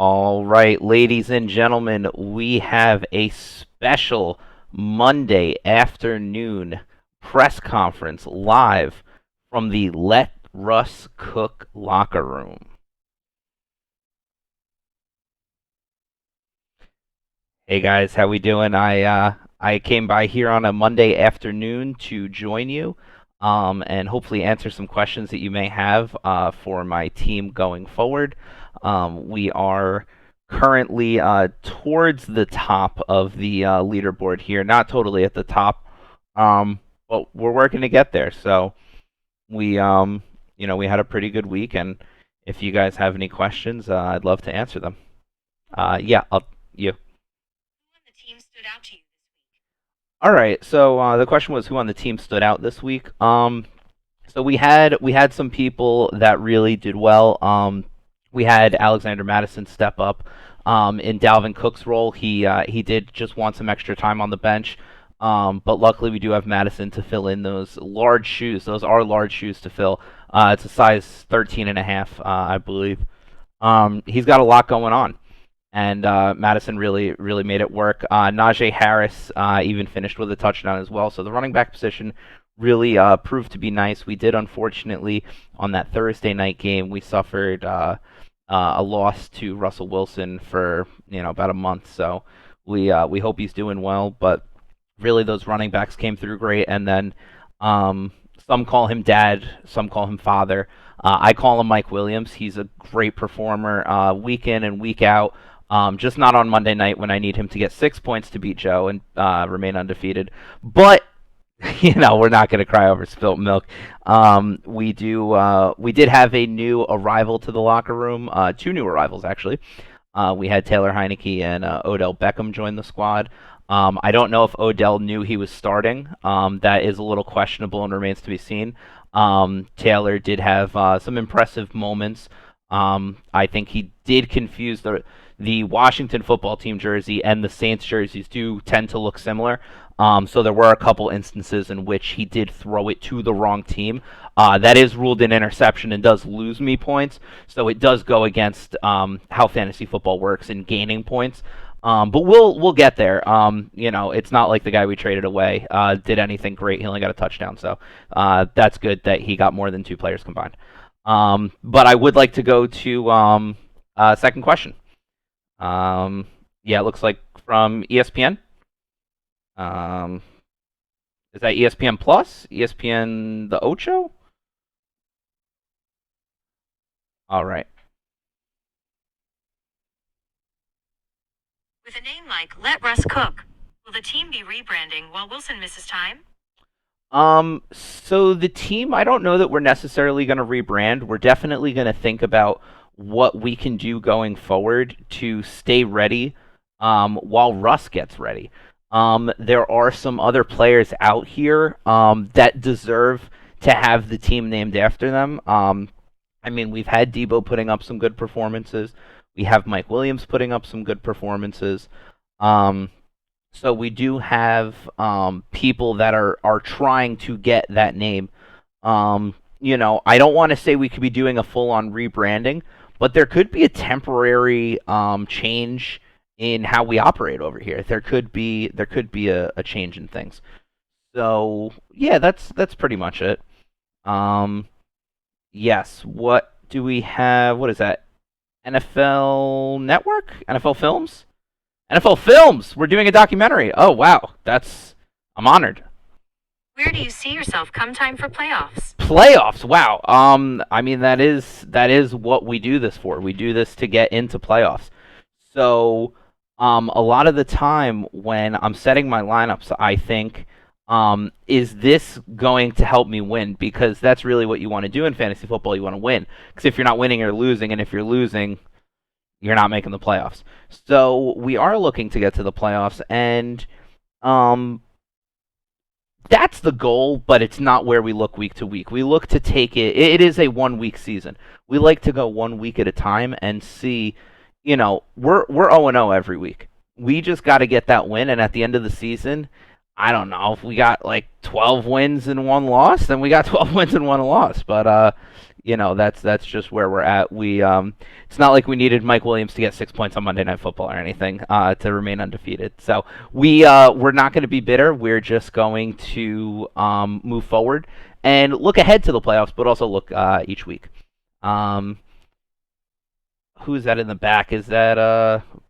All right, ladies and gentlemen, we have a special Monday afternoon press conference live from the Let Russ Cook locker room. Hey guys, how we doing? I came by here on a Monday afternoon to join you, and hopefully answer some questions that you may have for my team going forward. We are currently towards the top of the leaderboard here, not totally at the top, but we're working to get there. So we had a pretty good week, and if you guys have any questions, I'd love to answer them. Yeah, you. The team stood out to you this week? All right. So the question was who on the team stood out this week. So we had some people that really did well. We had Alexander Madison step up. In Dalvin Cook's role, he did just want some extra time on the bench. But luckily we do have Madison to fill in those large shoes. Those are large shoes to fill. It's a size 13 and a half, I believe. He's got a lot going on, and Madison really made it work. Najee Harris even finished with a touchdown as well. So the running back position really proved to be nice. We did, unfortunately, on that Thursday night game, we suffered a loss to Russell Wilson for about a month. So we hope he's doing well. But really, those running backs came through great. And then some call him dad, some call him father. I call him Mike Williams. He's a great performer week in and week out. Just not on Monday night when I need him to get 6 points to beat Joe and remain undefeated. But we're not going to cry over spilt milk. We did have a new arrival to the locker room. Two new arrivals actually. We had Taylor Heineke and Odell Beckham join the squad. I don't know if Odell knew he was starting. That is a little questionable and remains to be seen. Taylor did have some impressive moments. I think he did confuse the Washington football team jersey and the Saints jerseys do tend to look similar. So there were a couple instances in which he did throw it to the wrong team. That is ruled an interception and does lose me points. So it does go against how fantasy football works in gaining points. But we'll get there. It's not like the guy we traded away did anything great. He only got a touchdown, so that's good that he got more than two players combined. But I would like to go to second question. Yeah, it looks like from ESPN. Um, is that ESPN Plus? ESPN the Ocho? All right. With a name like Let Russ Cook, will the team be rebranding while Wilson misses time? So the team, I don't know that we're necessarily going to rebrand. We're definitely going to think about what we can do going forward to stay ready while Russ gets ready. There are some other players out here that deserve to have the team named after them. I mean, we've had Debo putting up some good performances. We have Mike Williams putting up some good performances. Um, so we do have people that are trying to get that name. I don't want to say we could be doing a full on rebranding, but there could be a temporary change in how we operate over here. There could be a change in things. So yeah, that's pretty much it. Um, yes. What do we have? What is that? NFL Network? NFL Films? NFL Films. We're doing a documentary. Oh wow, I'm honored. Where do you see yourself come time for playoffs? Playoffs. Wow. I mean that is what we do this for. We do this to get into playoffs. So, a lot of the time when I'm setting my lineups, I think, is this going to help me win? Because that's really what you want to do in fantasy football. You want to win. Because if you're not winning, you're losing, and if you're losing, you're not making the playoffs. So we are looking to get to the playoffs, and um, that's the goal, but it's not where we look week to week. We look to take it. It is a 1 week season. We like to go 1 week at a time and see. We're 0-0 every week. We just got to get that win, and at the end of the season, I don't know if we got like 12 wins and one loss, then we got 12 wins and one loss. But That's just where we're at. It's not like we needed Mike Williams to get 6 points on Monday Night Football or anything to remain undefeated. So we're not going to be bitter. We're just going to move forward and look ahead to the playoffs, but also look each week. Um, who's that in the back? Is that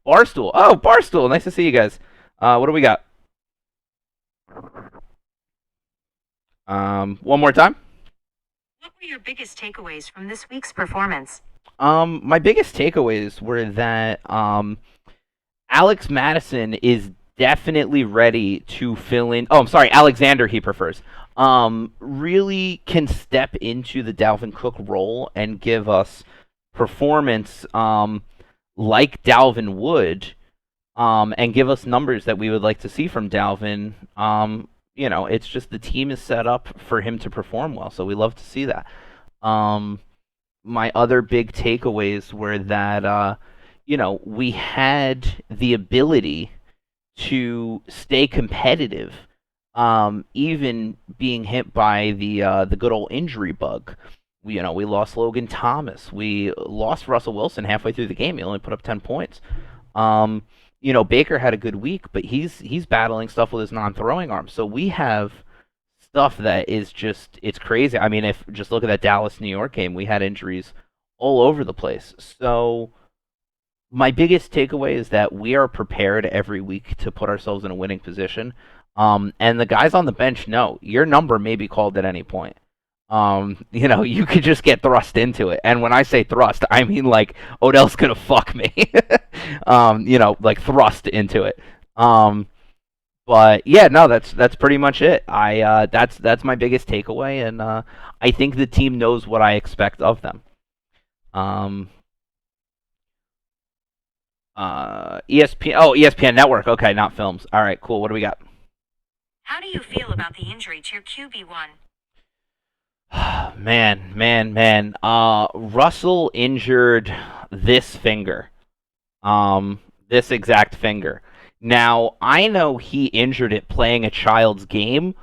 Barstool? Oh, Barstool! Nice to see you guys. What do we got? One more time. What were your biggest takeaways from this week's performance? My biggest takeaways were that Alex Madison is definitely ready to fill in. Oh, I'm sorry, Alexander. He prefers. Really can step into the Dalvin Cook role and give us performance like Dalvin would, and give us numbers that we would like to see from Dalvin. It's just the team is set up for him to perform well, so we love to see that. Um, my other big takeaways were that we had the ability to stay competitive, even being hit by the good old injury bug. We lost Logan Thomas. We lost Russell Wilson halfway through the game. He only put up 10 points. Baker had a good week, but he's battling stuff with his non-throwing arm. So we have stuff that is just it's crazy. I mean, if just look at that Dallas New York game, we had injuries all over the place. So my biggest takeaway is that we are prepared every week to put ourselves in a winning position. And the guys on the bench know your number may be called at any point. You could just get thrust into it. And when I say thrust, I mean like Odell's gonna fuck me. Like thrust into it. But yeah, no, that's pretty much it. That's my biggest takeaway, and I think the team knows what I expect of them. Um, ESPN Network. Okay, not films. All right, cool. What do we got? How do you feel about the injury to your QB1? Man. Russell injured this finger. This exact finger. Now, I know he injured it playing a child's game,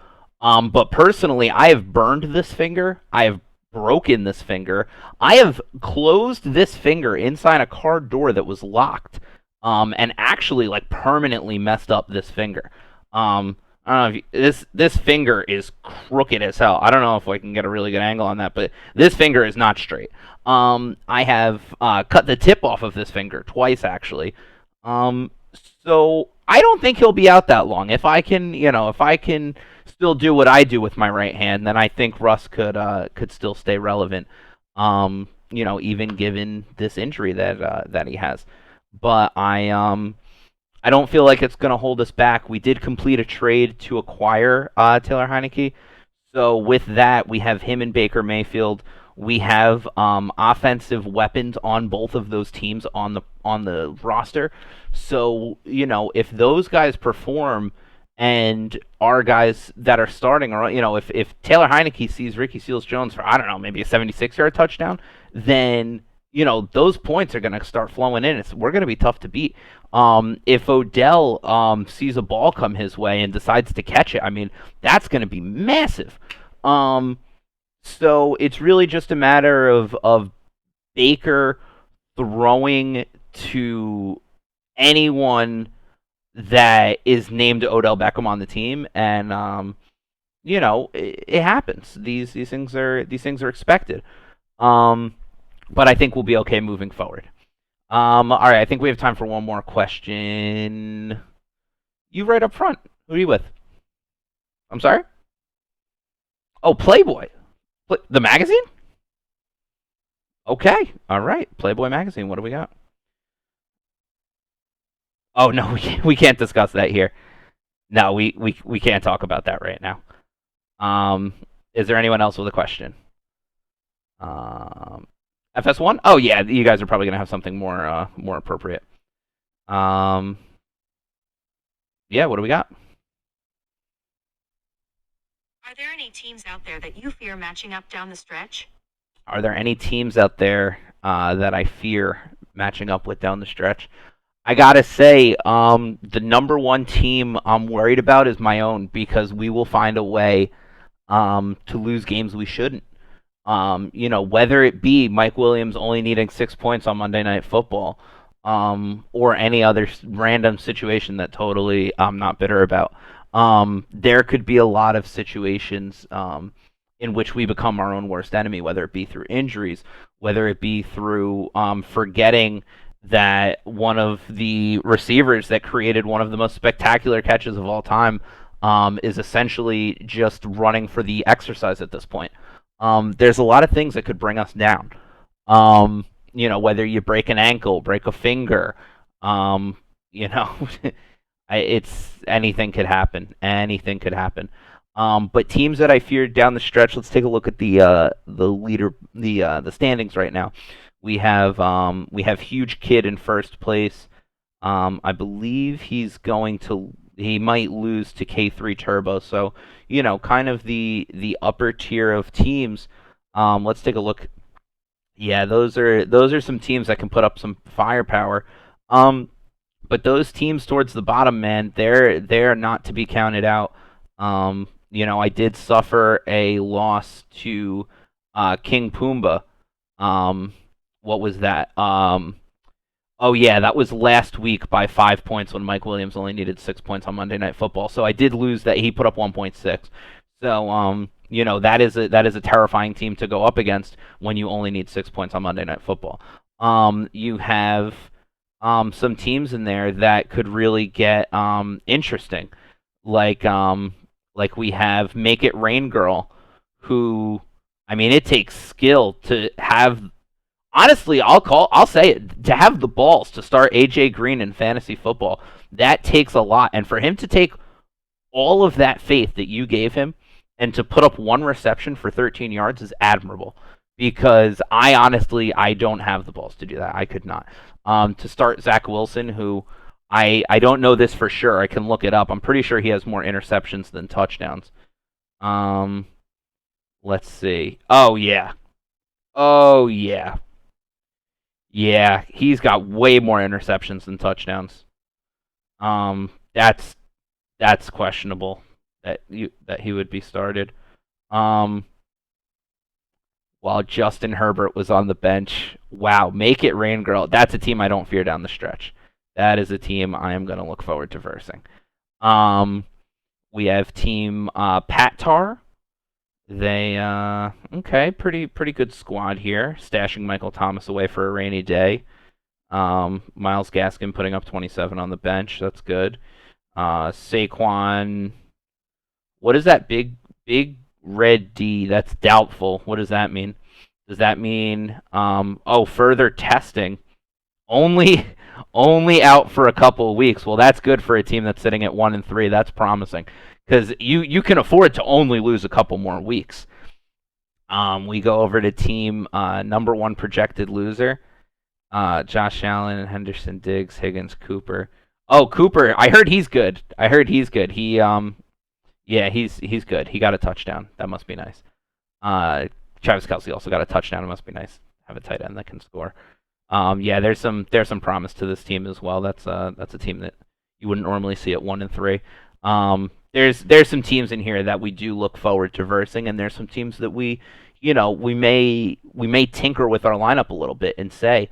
but personally, I have burned this finger. I have broken this finger. I have closed this finger inside a car door that was locked, and actually, like, permanently messed up this finger. I don't know if this finger is crooked as hell. I don't know if I can get a really good angle on that, but this finger is not straight. I have cut the tip off of this finger twice actually. So I don't think he'll be out that long. If I can still do what I do with my right hand, then I think Russ could still stay relevant. Even given this injury that he has. But I don't feel like it's going to hold us back. We did complete a trade to acquire Taylor Heinicke. So with that, we have him and Baker Mayfield. We have offensive weapons on both of those teams on the roster. So, if those guys perform and our guys that are starting, or if Taylor Heinicke sees Ricky Seals-Jones for, I don't know, maybe a 76-yard touchdown, then those points are going to start flowing in. We're going to be tough to beat. If Odell sees a ball come his way and decides to catch it, I mean, that's going to be massive. So it's really just a matter of Baker throwing to anyone that is named Odell Beckham on the team, and it happens. These things are expected. But I think we'll be okay moving forward. All right, I think we have time for one more question. You right up front. Who are you with? I'm sorry? Oh, Playboy. The magazine? Okay. All right. Playboy magazine. What do we got? Oh, no, we can't discuss that here. No, we can't talk about that right now. Is there anyone else with a question? FS1? Oh yeah, you guys are probably gonna have something more appropriate. Yeah, what do we got? Are there any teams out there that you fear matching up down the stretch? Are there any teams out there that I fear matching up with down the stretch? I gotta say, the number one team I'm worried about is my own, because we will find a way to lose games we shouldn't. Whether it be Mike Williams only needing 6 points on Monday Night Football, or any other random situation that totally I'm not bitter about. There could be a lot of situations in which we become our own worst enemy, whether it be through injuries, whether it be through forgetting that one of the receivers that created one of the most spectacular catches of all time is essentially just running for the exercise at this point. There's a lot of things that could bring us down. Whether you break an ankle, break a finger, um, you know, it's anything could happen. Anything could happen. But teams that I fear down the stretch. Let's take a look at the standings right now. We have Huge Kid in first place. I believe he might lose to K3 Turbo. So kind of the upper tier of teams. Let's take a look. Yeah, those are some teams that can put up some firepower. But those teams towards the bottom, man, they're not to be counted out. I did suffer a loss to King Pumbaa. What was that? Oh yeah, that was last week by 5 points when Mike Williams only needed 6 points on Monday Night Football. So I did lose that. He put up 1.6. So that is a terrifying team to go up against when you only need 6 points on Monday Night Football. You have some teams in there that could really get interesting, like we have Make It Rain Girl, who, I mean, it takes skill to have. Honestly, I'll say it, to have the balls to start AJ Green in fantasy football. That takes a lot, and for him to take all of that faith that you gave him and to put up one reception for 13 yards is admirable. Because I don't have the balls to do that. I could not. To start Zach Wilson, who I don't know this for sure. I can look it up. I'm pretty sure he has more interceptions than touchdowns. Let's see. Oh yeah. Oh yeah. Yeah, he's got way more interceptions than touchdowns. That's questionable that he would be started. Um, while Justin Herbert was on the bench. Wow, Make It Rain Girl. That's a team I don't fear down the stretch. That is a team I am going to look forward to versing. We have team Pat Tar. They okay, pretty good squad here. Stashing Michael Thomas away for a rainy day. Myles Gaskin putting up 27 on the bench. That's good. Saquon. What is that big red D? That's doubtful. What does that mean? Does that mean further testing? Only out for a couple of weeks. Well, that's good for a team that's sitting at 1-3. That's promising because you can afford to only lose a couple more weeks. We go over to team number one projected loser. Josh Allen, Henderson, Diggs, Higgins, Cooper. Oh, Cooper! I heard he's good. He yeah, he's good. He got a touchdown. That must be nice. Travis Kelce also got a touchdown. It must be nice. Have a tight end that can score. Yeah, there's some promise to this team as well. That's a team that you wouldn't normally see at 1-3. There's some teams in here that we do look forward to versing, and there's some teams that we may tinker with our lineup a little bit and say,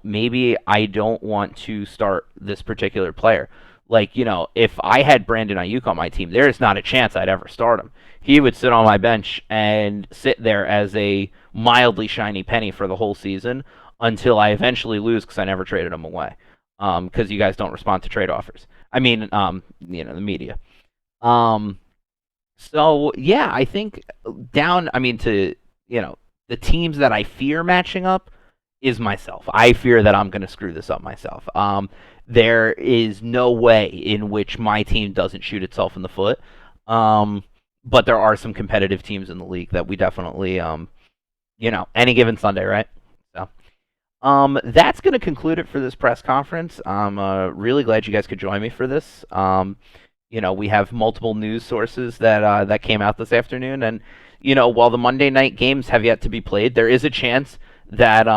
maybe I don't want to start this particular player. Like, if I had Brandon Ayuk on my team, there is not a chance I'd ever start him. He would sit on my bench and sit there as a mildly shiny penny for the whole season until I eventually lose because I never traded him away. Because you guys don't respond to trade offers. I mean, the media. So yeah, I think to the teams that I fear matching up is myself. I fear that I'm going to screw this up myself. There is no way in which my team doesn't shoot itself in the foot. But there are some competitive teams in the league that we definitely, any given Sunday, right? So, that's going to conclude it for this press conference. I'm really glad you guys could join me for this. We have multiple news sources that came out this afternoon, and while the Monday night games have yet to be played, there is a chance that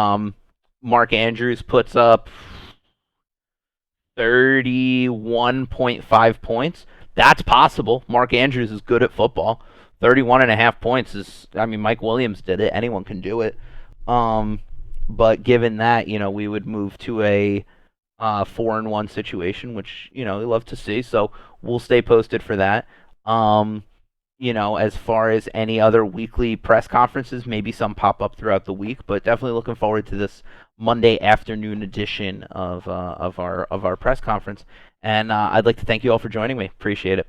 Mark Andrews puts up 31.5 points. That's possible. Mark Andrews is good at football. 31.5 points is, I mean, Mike Williams did it. Anyone can do it. Um, but given that, we would move to a 4-1 situation, which, we love to see. So we'll stay posted for that. Um, as far as any other weekly press conferences, maybe some pop up throughout the week, but definitely looking forward to this Monday afternoon edition of our press conference. And I'd like to thank you all for joining me. Appreciate it.